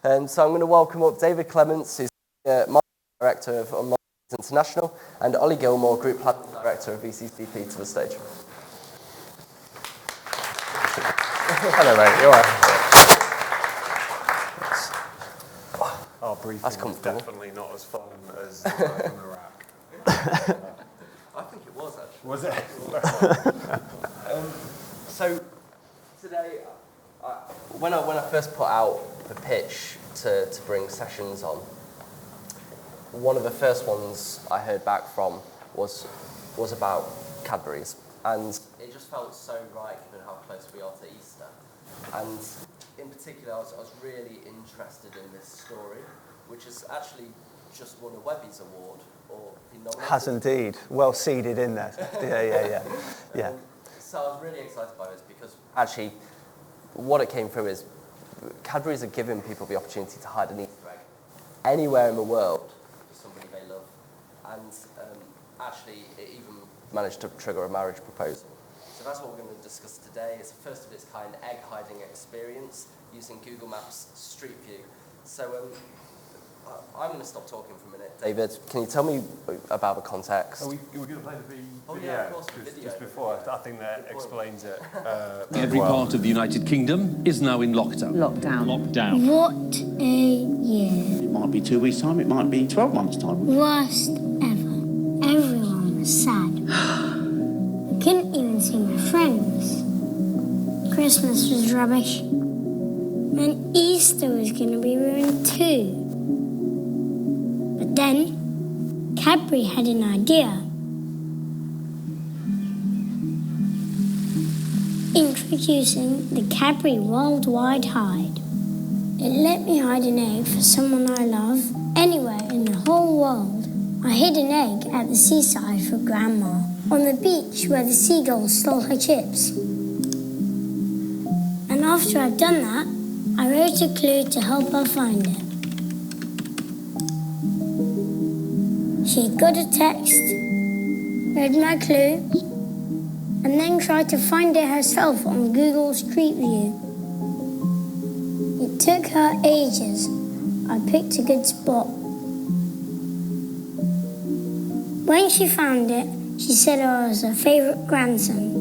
So I'm going to welcome up David Clements, who's Marketing Director of Online International, and Ollie Gilmore, Group Planning Director of VCCP, to the stage. Hello, mate. You all right? Our briefing is definitely not as fun as the guy from Iraq. I think it was, actually. Was it? So today, when I first put out the pitch to bring sessions on, one of the first ones I heard back from was about Cadbury's, and it just felt so right given how close we are to Easter. And in particular, I was really interested in this story, which has actually just won a Webby's Award, or been nominated. Has indeed. Well seeded in there. Yeah. So I was really excited by this because actually what it came through is Cadbury's are giving people the opportunity to hide an Easter egg anywhere in the world for somebody they love. And actually it even managed to trigger a marriage proposal. So that's what we're going to discuss today. It's a first of its kind egg hiding experience using Google Maps Street View. So I'm going to stop talking for a minute. David, can you tell me about the context? Are we going to play the video? Oh yeah, of course, the video. Just before, I think that explains it. Every part of the United Kingdom is now in lockdown. Lockdown. What a year. It might be 2 weeks' time, it might be 12 months' time. Worst ever. Everyone was sad. I couldn't even see my friends. Christmas was rubbish. And Easter was going to be ruined too. But then, Cadbury had an idea. Introducing the Cadbury Worldwide Hide. It let me hide an egg for someone I love anywhere in the whole world. I hid an egg at the seaside for Grandma, on the beach where the seagulls stole her chips. And after I'd done that, I wrote a clue to help her find it. She got a text, read my clue, and then tried to find it herself on Google Street View. It took her ages. I picked a good spot. When she found it, she said I was her favourite grandson,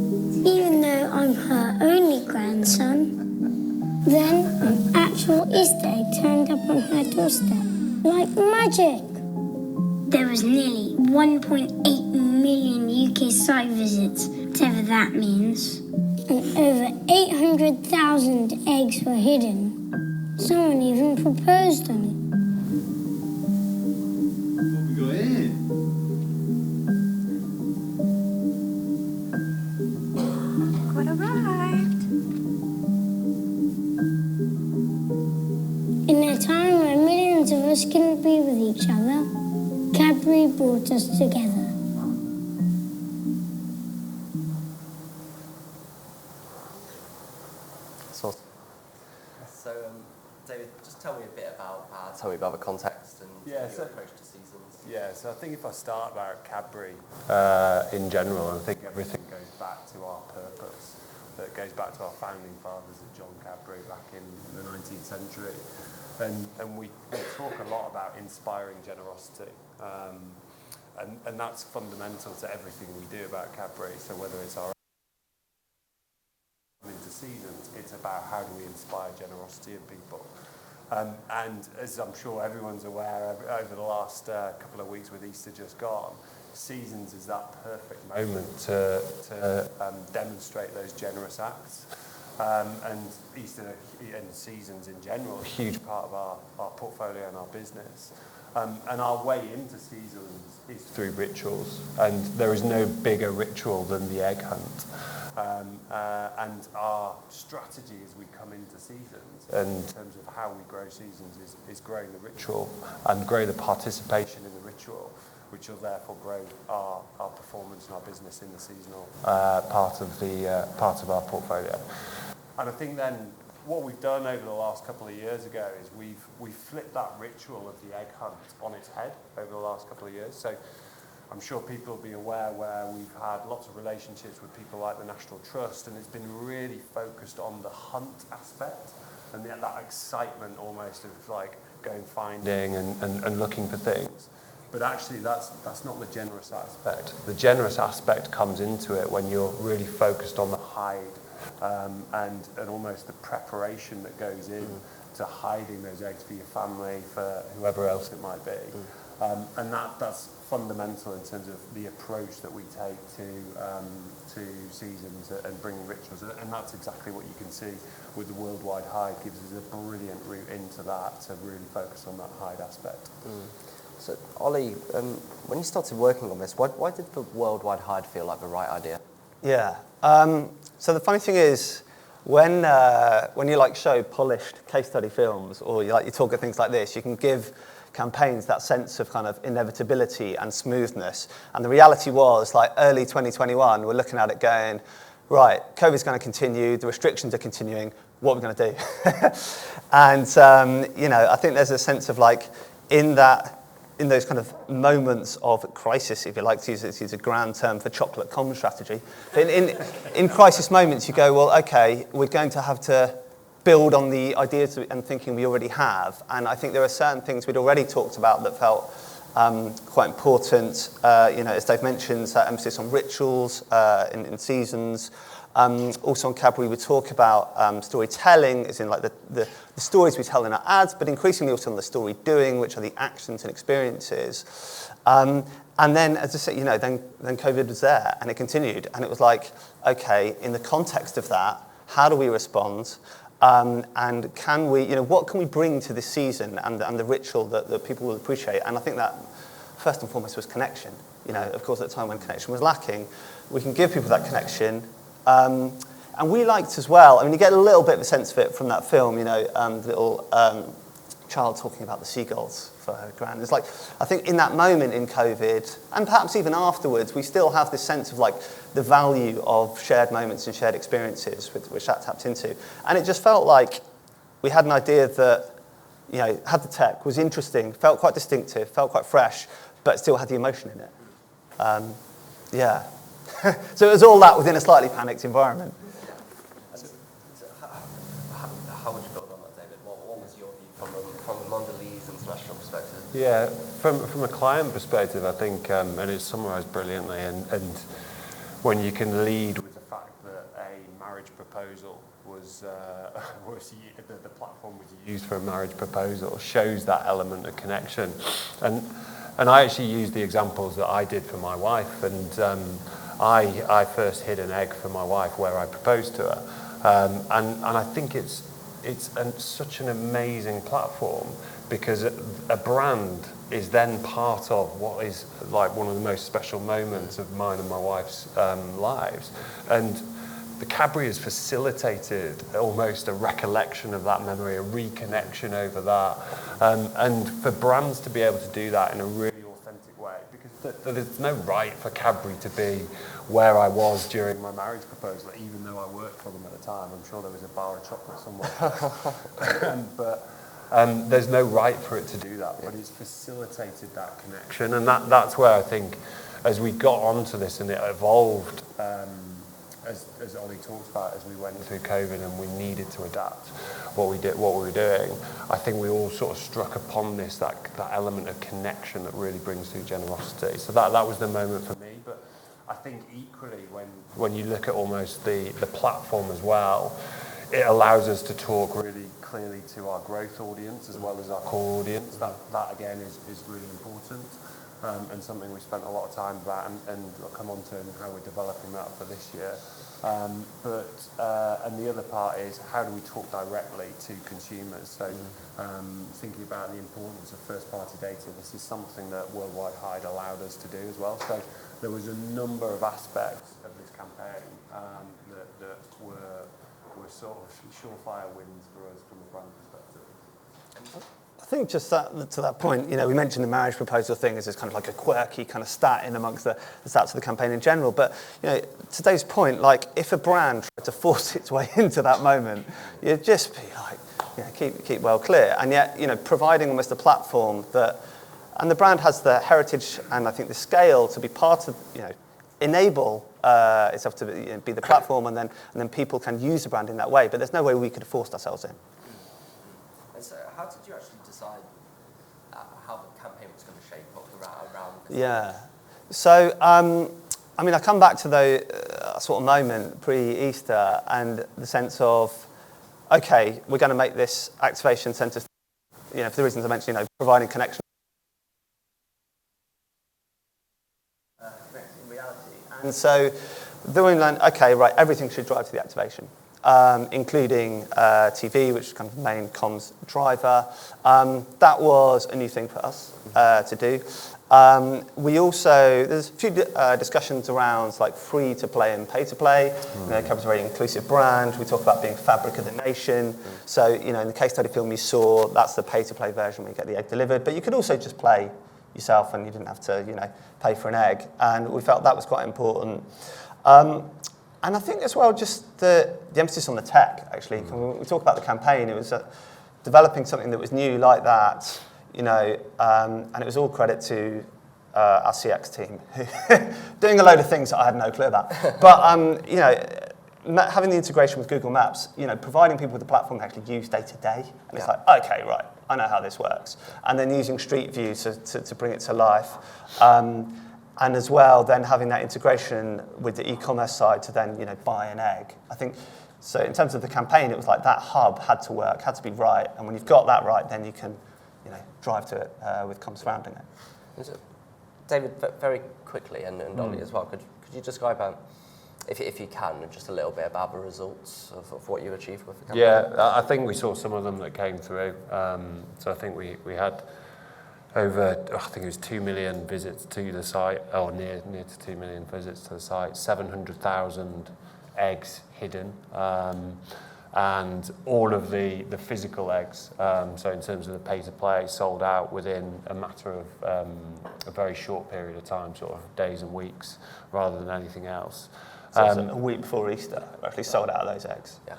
even though I'm her only grandson. Then an actual Easter egg turned up on her doorstep, like magic. There was nearly 1.8 million UK site visits, whatever that means. And over 800,000 eggs were hidden. Someone even proposed on it. What we got here? What arrived? In a time where millions of us couldn't be with each other, Cadbury brought us together. So, David, just tell me a bit about the context and your approach to seasons. Yeah, so I think if I start about Cadbury in general, I think everything goes back to our purpose. That goes back to our founding fathers at John Cadbury back in the 19th century. And we talk a lot about inspiring generosity. And that's fundamental to everything we do about Cadbury. So whether it's our into seasons, it's about how do we inspire generosity in people. And as I'm sure everyone's aware, over the last couple of weeks with Easter just gone, seasons is that perfect moment to demonstrate those generous acts. And Easter and seasons in general, a huge part of our portfolio and our business. And our way into seasons is through rituals. And there is no bigger ritual than the egg hunt. And our strategy as we come into seasons, in terms of how we grow seasons, is growing the ritual and grow the participation in the ritual, which will therefore grow our performance and our business in the seasonal part of our portfolio. And I think then what we've done over the last couple of years ago is we've flipped that ritual of the egg hunt on its head over the last couple of years. So I'm sure people will be aware where we've had lots of relationships with people like the National Trust, and it's been really focused on the hunt aspect and that excitement almost of like going finding and looking for things. But actually that's not the generous aspect. The generous aspect comes into it when you're really focused on the hide and almost the preparation that goes in to hiding those eggs for your family, for whoever else it might be. And that's fundamental in terms of the approach that we take to seasons and bringing rituals. And that's exactly what you can see with the Worldwide Hide. Gives us a brilliant route into that to really focus on that hide aspect. So, Ollie, when you started working on this, why did the Worldwide Hide feel like the right idea? Yeah. So the funny thing is, when you like show polished case study films, or you talk at things like this, you can give campaigns that sense of kind of inevitability and smoothness. And the reality was, like early 2021, we're looking at it going, right, COVID's going to continue, the restrictions are continuing, what are we going to do? And I think there's a sense of like in those kind of moments of crisis, if you like to use a grand term for chocolate comm strategy. In crisis moments, you go, well, okay, we're going to have to build on the ideas and thinking we already have. And I think there are certain things we'd already talked about that felt quite important. As Dave mentioned, that emphasis on rituals in seasons. Also on Cadbury, we talk about storytelling, as in like the stories we tell in our ads, but increasingly also on the story doing, which are the actions and experiences. And then, as I say, then COVID was there and it continued. And it was like, okay, in the context of that, how do we respond? And can we, what can we bring to this season and the ritual that people will appreciate? And I think that first and foremost was connection. Of course, at a time when connection was lacking, we can give people that connection. And we liked as well, you get a little bit of a sense of it from that film, the little child talking about the seagulls for her gran. It's like, I think in that moment in COVID, and perhaps even afterwards, we still have this sense of like the value of shared moments and shared experiences, which that tapped into. And it just felt like we had an idea that, had the tech, was interesting, felt quite distinctive, felt quite fresh, but still had the emotion in it. Yeah. So it was all that within a slightly panicked environment. How would you build on that, David? What was your view from a Mondelez international perspective? Yeah, from a client perspective, I think, and it's summarised brilliantly, and when you can lead with the fact that a marriage proposal was the platform was used for a marriage proposal, shows that element of connection. And I actually used the examples that I did for my wife, and I first hid an egg for my wife where I proposed to her, and I think it's such an amazing platform because a brand is then part of what is like one of the most special moments of mine and my wife's lives, and the Cadbury has facilitated almost a recollection of that memory, a reconnection over that, and for brands to be able to do that in a really authentic way, because there's no right for Cadbury to be where I was during my marriage proposal, even though I worked for them at the time. I'm sure there was a bar of chocolate somewhere. But there's no right for it to do that, but it's facilitated that connection. And that's where I think, as we got onto this and it evolved, as Ollie talked about, as we went through COVID and we needed to adapt what we were doing, I think we all sort of struck upon this, that element of connection that really brings through generosity. So that was the moment for me. But I think equally when you look at almost the platform as well, it allows us to talk really clearly to our growth audience as well as our core audience. That again is really important. And something we spent a lot of time about, and I'll come on to how we're developing that for this year. And the other part is, how do we talk directly to consumers? So thinking about the importance of first-party data, this is something that Worldwide Hide allowed us to do as well. So there was a number of aspects of this campaign that were sort of surefire wins for us from a brand perspective. I think just to that point, we mentioned the marriage proposal thing as kind of like a quirky kind of stat in amongst the stats of the campaign in general. But to Dave's point, like if a brand tried to force its way into that moment, you'd just be like, keep well clear. And yet, providing almost a platform that, and the brand has the heritage and I think the scale to be part of, enable itself to be the platform, and then people can use the brand in that way. But there's no way we could have forced ourselves in. how did you actually decide how the campaign was going to shape up around this? Yeah. So, I mean, I come back to the sort of moment pre-Easter and the sense of, okay, we're going to make this activation centre, you know, for the reasons I mentioned, you know, providing connection. In reality. And so then we learned, okay, right, everything should drive to the activation, including TV, which is kind of the main comms driver. That was a new thing for us to do. We also, there's a few discussions around like free to play and pay to play. You know, Cadbury's a very inclusive brand. We talk about being fabric of the nation. So, you know, in the case study film you saw, that's the pay to play version where you get the egg delivered. But you could also just play yourself and you didn't have to, you know, pay for an egg. And we felt that was quite important. And I think as well, just the emphasis on the tech, actually. When we talk about the campaign, it was developing something that was new like that. You know, and it was all credit to our CX team, doing a load of things that I had no clue about. But, you know, having the integration with Google Maps, you know, providing people with a platform to actually use day to day. And it's like, okay, right, I know how this works. And then using Street View to bring it to life. And as well, then having that integration with the e-commerce side to then, you know, buy an egg. I think, so in terms of the campaign, it was like that hub had to work, had to be right. And when you've got that right, then you can, you know, drive to it with comms surrounding it. David, very quickly, and Ollie as well, could you describe, if you can, just a little bit about the results of what you achieved with the campaign? Yeah, I think we saw some of them that came through. So I think we had over, I think it was 2 million visits to the site, or near to 2 million visits to the site, 700,000 eggs hidden. And all of the physical eggs, so in terms of the pay-to-play, sold out within a matter of a very short period of time, sort of days and weeks, rather than anything else. So a week before Easter, we actually sold out of those eggs. Yeah.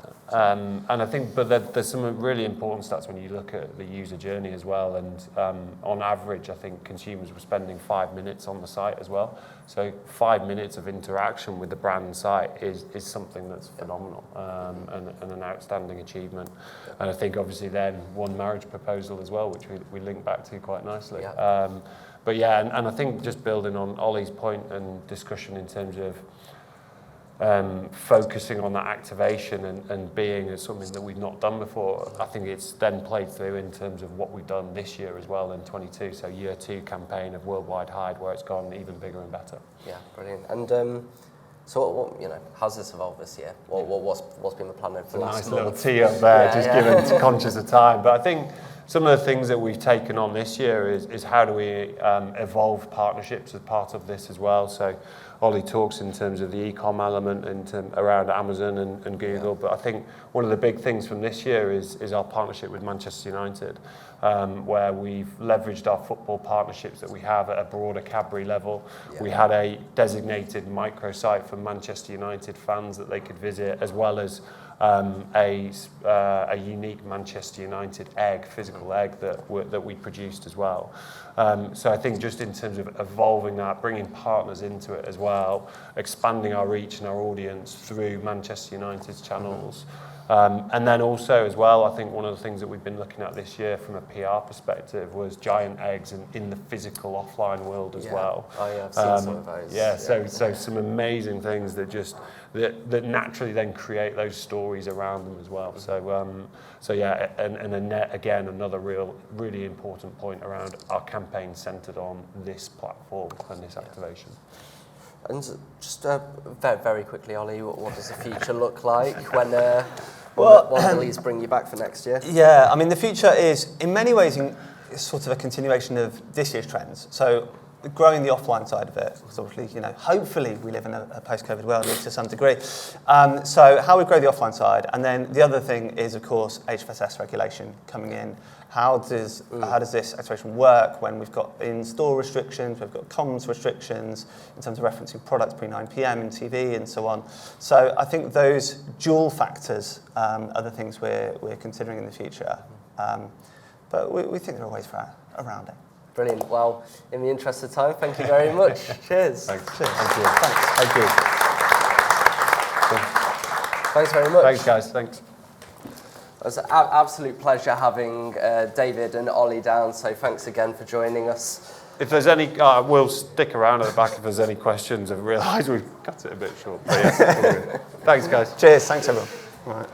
And I think, but there's some really important stats when you look at the user journey as well. And on average, I think consumers were spending 5 minutes on the site as well. So 5 minutes of interaction with the brand site is something that's phenomenal and an outstanding achievement. And I think obviously then one marriage proposal as well, which we link back to quite nicely. Yeah. But yeah, and I think just building on Ollie's point and discussion in terms of focusing on that activation and being as something that we've not done before, I think it's then played through in terms of what we've done this year as well in 22. So year 2 campaign of Worldwide Hide, where it's gone even bigger and better. Yeah, brilliant. And so, what, you know, how's this evolved this year? What's been the plan over the last nice month? little tee up there, given conscious of time. But I think some of the things that we've taken on this year is how do we evolve partnerships as part of this as well. So Ollie talks in terms of the e-com element around Amazon and Google, but I think one of the big things from this year is our partnership with Manchester United, where we've leveraged our football partnerships that we have at a broader Cadbury level. Yeah. We had a designated microsite for Manchester United fans that they could visit, as well as a unique Manchester United egg, physical egg that we produced as well. So I think just in terms of evolving that, bringing partners into it as well, expanding our reach and our audience through Manchester United's channels. And then also as well, I think one of the things that we've been looking at this year from a PR perspective was giant eggs in the physical offline world as well. Oh yeah, I've seen some of those. Yeah, so some amazing things that naturally then create those stories around them as well. So yeah, and again, another really important point around our campaign centred on this platform and this activation. And just very quickly, Ollie, what does the future look like when the leads bring you back for next year? Yeah, I mean, the future is, in many ways, sort of a continuation of this year's trends. So growing the offline side of it, because obviously, you know, hopefully we live in a post-COVID world to some degree. So how we grow the offline side, and then the other thing is, of course, HFSS regulation coming in. How does this activation work when we've got in-store restrictions, we've got comms restrictions in terms of referencing products pre-9 p.m. in TV and so on. So I think those dual factors are the things we're considering in the future. But we think there are ways around it. Brilliant. Well, in the interest of time, thank you very much. Cheers. Thanks. Cheers. Thank you. Thanks. Thank you. Thanks very much. Thanks, guys. Thanks. It was an absolute pleasure having David and Ollie down, so thanks again for joining us. If there's any, we'll stick around at the back if there's any questions. I've realised we've cut it a bit short. But yeah, thanks, guys. Cheers, thanks everyone. Right.